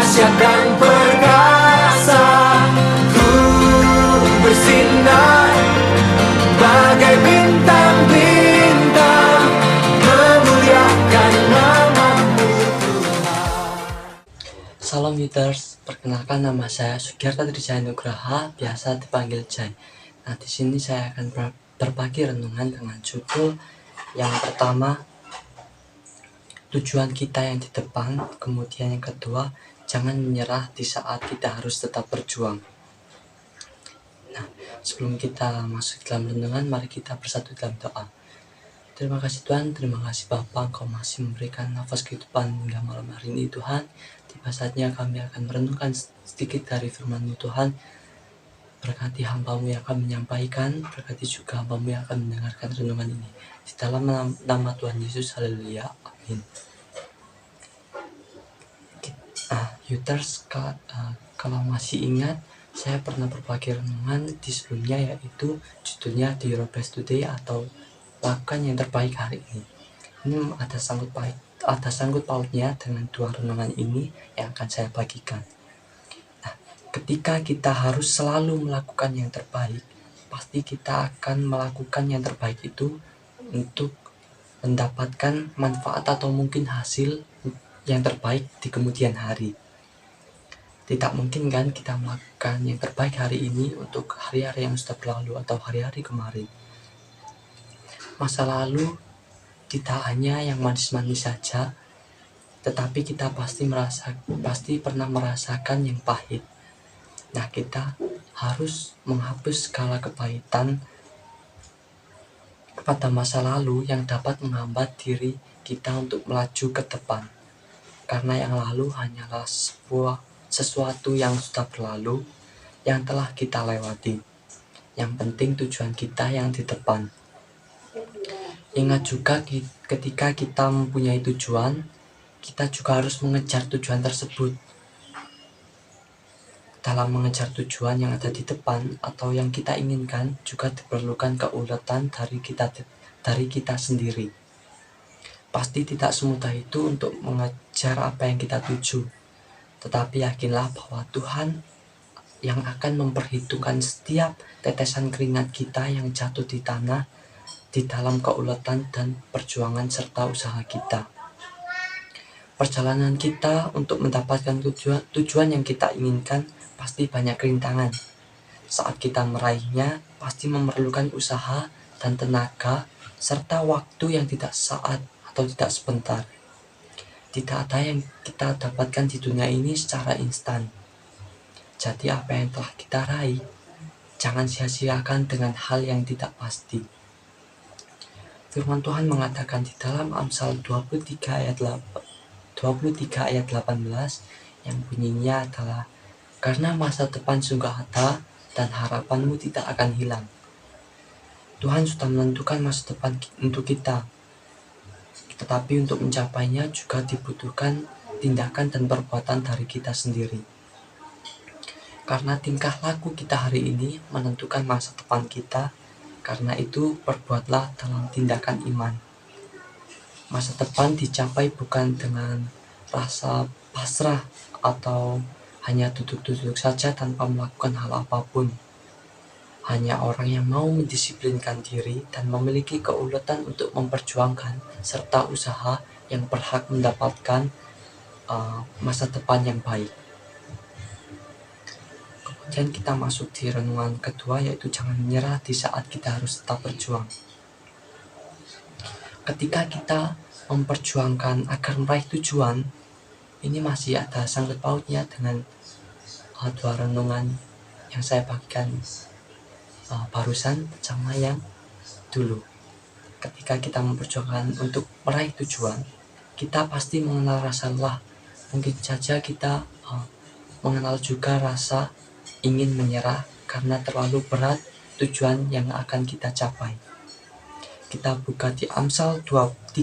dahsyat dan perkasa. Ku bersinar bagai bintang-bintang, memuliakan nama-Mu Tuhan. Salam Yuders, perkenalkan nama saya Sugiarta Trijaya Nugraha, biasa dipanggil Jai. Nah, di sini saya akan berbagi renungan dengan judul yang pertama, tujuan kita yang di depan. Kemudian yang kedua, jangan menyerah di saat kita harus tetap berjuang. Nah, sebelum kita masuk dalam renungan, mari kita bersatu dalam doa. Terima kasih Tuhan, terima kasih Bapa, Engkau masih memberikan nafas kehidupan hingga malam hari ini Tuhan. Tiba saatnya kami akan merenungkan sedikit dari firman-Mu Tuhan. Berkati hamba-Mu yang akan menyampaikan, berkati juga hamba-Mu yang akan mendengarkan renungan ini. Di dalam nama Tuhan Yesus, haleluya, amin. Yuders, kalau masih ingat, saya pernah berbagi renungan di sebelumnya, yaitu judulnya The Your Best Today atau lakukan yang terbaik hari ini. Ini ada sangkut pautnya dengan dua renungan ini yang akan saya bagikan. Nah, ketika kita harus selalu melakukan yang terbaik, pasti kita akan melakukan yang terbaik itu untuk mendapatkan manfaat atau mungkin hasil yang terbaik di kemudian hari. Tidak mungkin kan kita melakukan yang terbaik hari ini untuk hari-hari yang sudah berlalu atau hari-hari kemarin. Masa lalu tidak hanya yang manis-manis saja, tetapi kita pasti pernah merasakan yang pahit. Nah, kita harus menghapus segala kepahitan pada masa lalu yang dapat menghambat diri kita untuk melaju ke depan. Karena yang lalu hanyalah sesuatu yang sudah berlalu, yang telah kita lewati. Yang penting tujuan kita yang di depan. Ingat juga ketika kita mempunyai tujuan, kita juga harus mengejar tujuan tersebut. Dalam mengejar tujuan yang ada di depan atau yang kita inginkan, juga diperlukan keuletan dari kita sendiri. Pasti tidak semudah itu untuk mengejar apa yang kita tuju. Tetapi yakinlah bahwa Tuhan yang akan memperhitungkan setiap tetesan keringat kita yang jatuh di tanah di dalam keuletan dan perjuangan serta usaha kita. Perjalanan kita untuk mendapatkan tujuan yang kita inginkan pasti banyak rintangan. Saat kita meraihnya pasti memerlukan usaha dan tenaga serta waktu yang tidak saat atau tidak sebentar. Tidak ada yang kita dapatkan di dunia ini secara instan. Jadi apa yang telah kita raih, jangan sia-siakan dengan hal yang tidak pasti. Firman Tuhan mengatakan di dalam Amsal 23 ayat 18 yang bunyinya adalah, karena masa depan sungguh ada dan harapanmu tidak akan hilang. Tuhan sudah menentukan masa depan untuk kita. Tetapi untuk mencapainya juga dibutuhkan tindakan dan perbuatan dari kita sendiri. Karena tingkah laku kita hari ini menentukan masa depan kita, karena itu perbuatlah dalam tindakan iman. Masa depan dicapai bukan dengan rasa pasrah atau hanya duduk-duduk saja tanpa melakukan hal apapun. Hanya orang yang mau mendisiplinkan diri dan memiliki keuletan untuk memperjuangkan serta usaha yang berhak mendapatkan masa depan yang baik. Kemudian kita masuk di renungan kedua, yaitu jangan menyerah di saat kita harus tetap berjuang. Ketika kita memperjuangkan agar meraih tujuan, ini masih ada sangkut pautnya dengan dua renungan yang saya bagikan barusan sama yang dulu. Ketika kita memperjuangkan untuk meraih tujuan, kita pasti mengenal rasa lelah. Mungkin saja kita mengenal juga rasa ingin menyerah karena terlalu berat tujuan yang akan kita capai. Kita buka di Amsal 30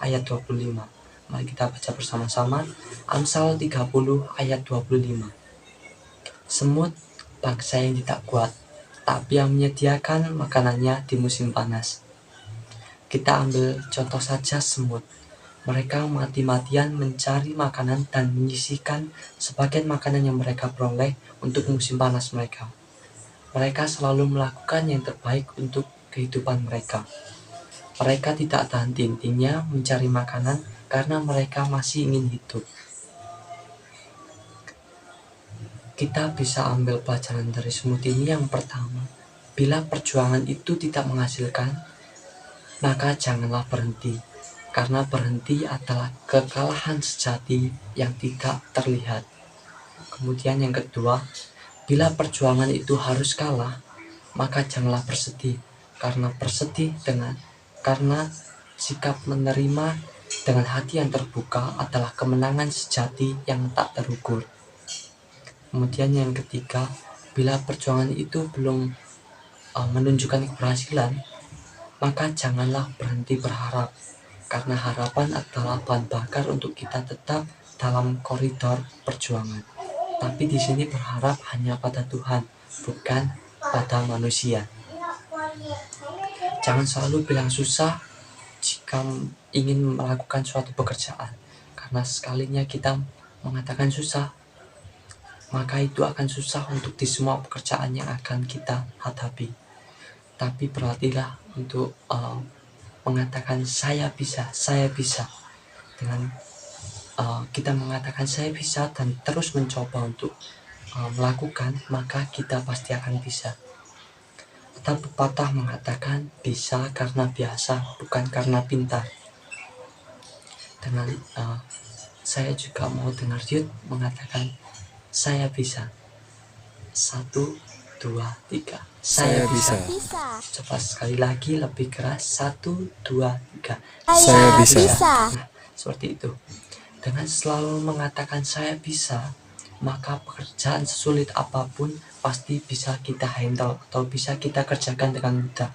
ayat 25. Mari kita baca bersama-sama Amsal 30 ayat 25. Semut bangsa yang tidak kuat, tapi yang menyediakan makanannya di musim panas. Kita ambil contoh saja semut. Mereka mati-matian mencari makanan dan menyisihkan sebagian makanan yang mereka peroleh untuk musim panas mereka. Mereka selalu melakukan yang terbaik untuk kehidupan mereka. Mereka tidak tahan henti-hentinya mencari makanan karena mereka masih ingin hidup. Kita bisa ambil pelajaran dari semut ini. Yang pertama, bila perjuangan itu tidak menghasilkan, maka janganlah berhenti, karena berhenti adalah kekalahan sejati yang tidak terlihat. Kemudian yang kedua, bila perjuangan itu harus kalah, maka janganlah bersedih, karena karena sikap menerima dengan hati yang terbuka adalah kemenangan sejati yang tak terukur. Kemudian yang ketiga, bila perjuangan itu belum menunjukkan keberhasilan, maka janganlah berhenti berharap, karena harapan adalah bahan bakar untuk kita tetap dalam koridor perjuangan. Tapi di sini berharap hanya pada Tuhan, bukan pada manusia. Jangan selalu bilang susah jika ingin melakukan suatu pekerjaan, karena sekalinya kita mengatakan susah, maka itu akan susah untuk di semua pekerjaan yang akan kita hadapi. Tapi berlatihlah untuk mengatakan saya bisa. Dengan kita mengatakan saya bisa dan terus mencoba untuk melakukan, maka kita pasti akan bisa. Ada pepatah mengatakan bisa karena biasa, bukan karena pintar. Dengan saya juga mau dengar Yud mengatakan saya bisa. 1, 2, 3. Saya bisa. Coba sekali lagi lebih keras. 1, 2, 3. Saya bisa. Nah, seperti itu. Dengan selalu mengatakan saya bisa, maka pekerjaan sesulit apapun pasti bisa kita handle atau bisa kita kerjakan dengan mudah.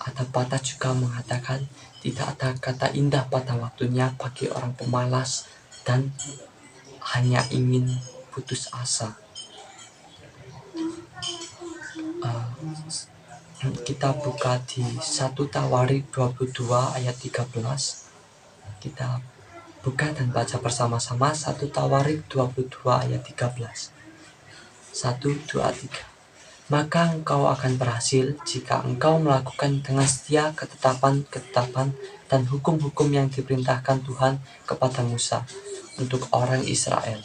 Ada patah juga mengatakan tidak ada kata indah pada waktunya bagi orang pemalas dan hanya ingin putus asa. Kita buka di 1 Tawarik 22 ayat 13. Kita buka dan baca bersama-sama 1 Tawarik 22 ayat 13. 1, 2, 3. Maka engkau akan berhasil jika engkau melakukan dengan setia ketetapan dan hukum-hukum yang diperintahkan Tuhan kepada Musa untuk orang Israel.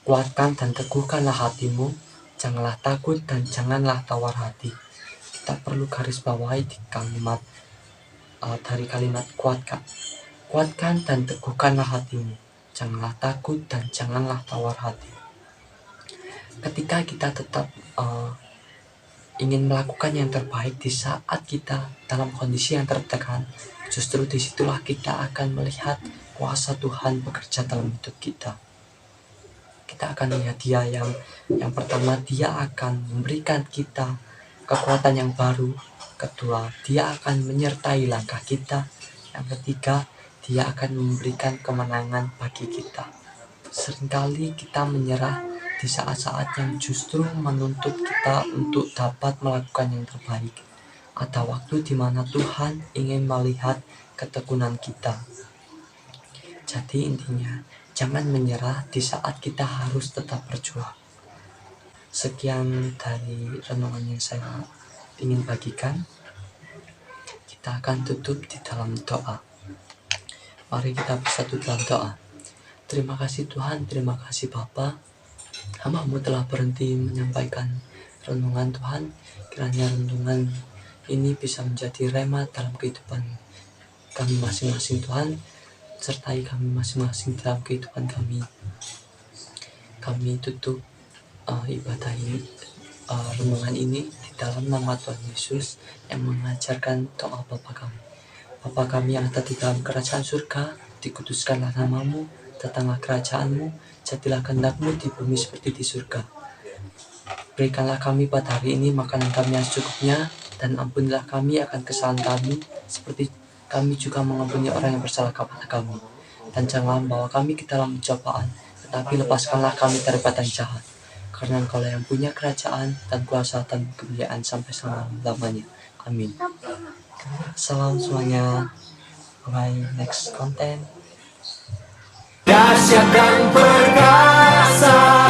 Kuatkan dan teguhkanlah hatimu, janganlah takut dan janganlah tawar hati. Kita perlu garis bawahi di kalimat dari kalimat kuatkan. Kuatkan dan teguhkanlah hatimu, janganlah takut dan janganlah tawar hati. Ketika kita tetap ingin melakukan yang terbaik di saat kita dalam kondisi yang tertekan, justru disitulah kita akan melihat kuasa Tuhan bekerja dalam hidup kita. Kita akan lihat Dia yang pertama, Dia akan memberikan kita kekuatan yang baru. Kedua, Dia akan menyertai langkah kita. Yang ketiga, Dia akan memberikan kemenangan bagi kita. Seringkali kita menyerah di saat-saat yang justru menuntut kita untuk dapat melakukan yang terbaik. Ada waktu di mana Tuhan ingin melihat ketekunan kita. Jadi intinya, jangan menyerah di saat kita harus tetap berjuang. Sekian dari renungan yang saya ingin bagikan. Kita akan tutup di dalam doa. Mari kita bersatu dalam doa. Terima kasih Tuhan, terima kasih Bapa. Hamba-Mu telah berhenti menyampaikan renungan Tuhan. Kiranya renungan ini bisa menjadi rema dalam kehidupan kami masing-masing Tuhan. Sertai kami masing-masing dalam kehidupan kami. Kami tutup ibadah ini, renungan ini di dalam nama Tuhan Yesus yang mengajarkan doa Bapa kami. Bapa kami yang ada di dalam kerajaan surga, dikuduskanlah nama-Mu, datanglah kerajaan-Mu, jadilah kehendak-Mu di bumi seperti di surga. Berikanlah kami pada hari ini makanan kami yang secukupnya, dan ampunilah kami akan kesalahan kami, seperti kami juga mengampuni orang yang bersalah kepada kami. Dan janganlah membawa kami ke dalam pencobaan, tetapi lepaskanlah kami daripada yang jahat. Karena Engkau yang punya kerajaan dan kuasa dan kemuliaan sampai selama-lamanya. Amin. Salam semuanya. my next content. Dahsyat dan perkasa